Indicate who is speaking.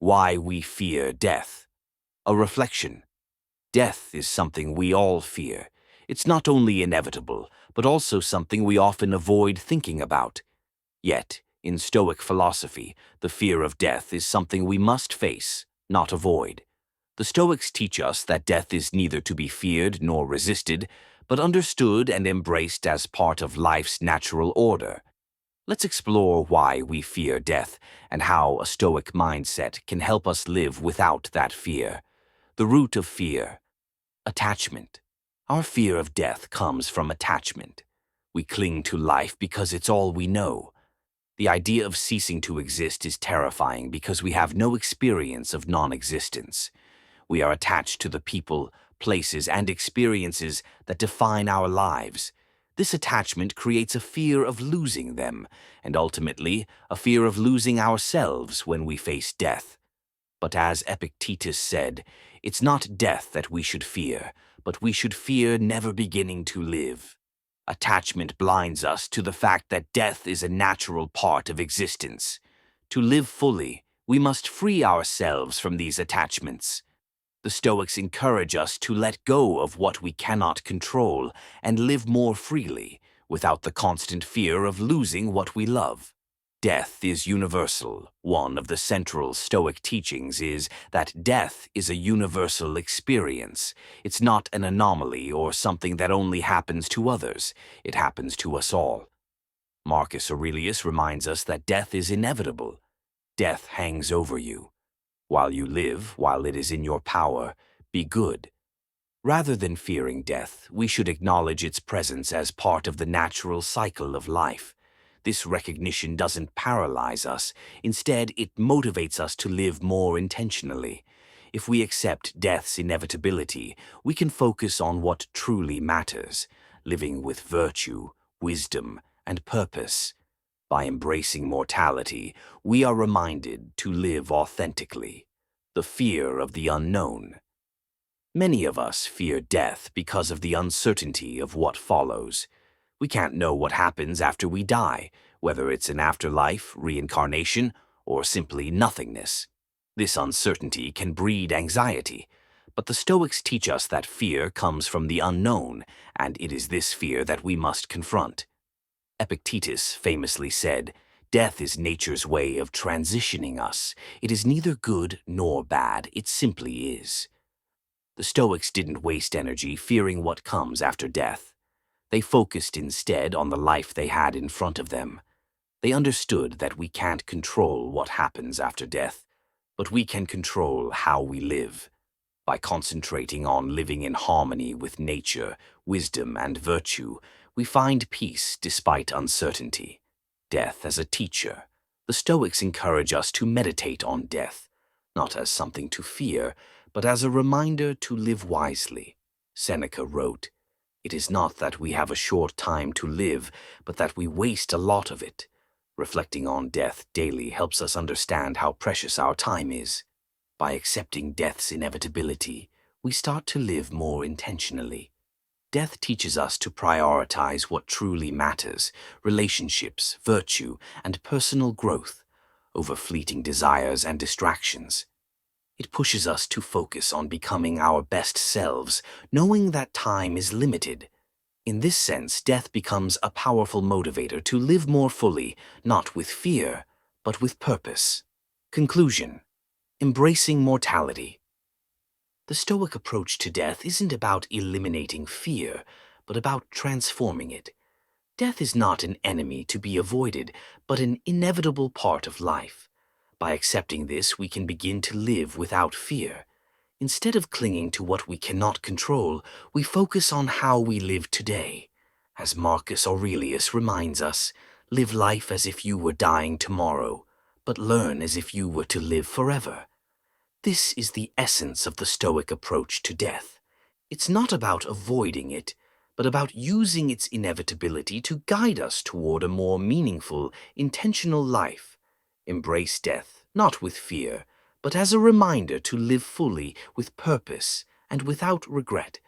Speaker 1: Why we fear death. A reflection. Death is something we all fear. It's not only inevitable, but also something we often avoid thinking about. Yet, in Stoic philosophy, the fear of death is something we must face, not avoid. The Stoics teach us that death is neither to be feared nor resisted, but understood and embraced as part of life's natural order. Let's explore why we fear death and how a Stoic mindset can help us live without that fear. The root of fear. Attachment. Our fear of death comes from attachment. We cling to life because it's all we know. The idea of ceasing to exist is terrifying because we have no experience of non-existence. We are attached to the people, places, and experiences that define our lives. This attachment creates a fear of losing them, and ultimately, a fear of losing ourselves when we face death. But as Epictetus said, it's not death that we should fear, but we should fear never beginning to live. Attachment blinds us to the fact that death is a natural part of existence. To live fully, we must free ourselves from these attachments. The Stoics encourage us to let go of what we cannot control and live more freely, without the constant fear of losing what we love. Death is universal. One of the central Stoic teachings is that death is a universal experience. It's not an anomaly or something that only happens to others. It happens to us all. Marcus Aurelius reminds us that death is inevitable. Death hangs over you. While you live, while it is in your power, be good. Rather than fearing death, we should acknowledge its presence as part of the natural cycle of life. This recognition doesn't paralyze us. Instead, it motivates us to live more intentionally. If we accept death's inevitability, we can focus on what truly matters, living with virtue, wisdom, and purpose. By embracing mortality, we are reminded to live authentically. The fear of the unknown. Many of us fear death because of the uncertainty of what follows. We can't know what happens after we die, whether it's an afterlife, reincarnation, or simply nothingness. This uncertainty can breed anxiety, but the Stoics teach us that fear comes from the unknown, and it is this fear that we must confront. Epictetus famously said, "Death is nature's way of transitioning us. It is neither good nor bad, it simply is." The Stoics didn't waste energy fearing what comes after death. They focused instead on the life they had in front of them. They understood that we can't control what happens after death, but we can control how we live. By concentrating on living in harmony with nature, wisdom, and virtue, we find peace despite uncertainty. Death as a teacher. The Stoics encourage us to meditate on death, not as something to fear, but as a reminder to live wisely. Seneca wrote, "It is not that we have a short time to live, but that we waste a lot of it." Reflecting on death daily helps us understand how precious our time is. By accepting death's inevitability, we start to live more intentionally. Death teaches us to prioritize what truly matters, relationships, virtue, and personal growth, over fleeting desires and distractions. It pushes us to focus on becoming our best selves, knowing that time is limited. In this sense, death becomes a powerful motivator to live more fully, not with fear, but with purpose. Conclusion. Embracing mortality. The Stoic approach to death isn't about eliminating fear, but about transforming it. Death is not an enemy to be avoided, but an inevitable part of life. By accepting this, we can begin to live without fear. Instead of clinging to what we cannot control, we focus on how we live today. As Marcus Aurelius reminds us, live life as if you were dying tomorrow, but learn as if you were to live forever. This is the essence of the Stoic approach to death. It's not about avoiding it, but about using its inevitability to guide us toward a more meaningful, intentional life. Embrace death, not with fear, but as a reminder to live fully, with purpose, and without regret.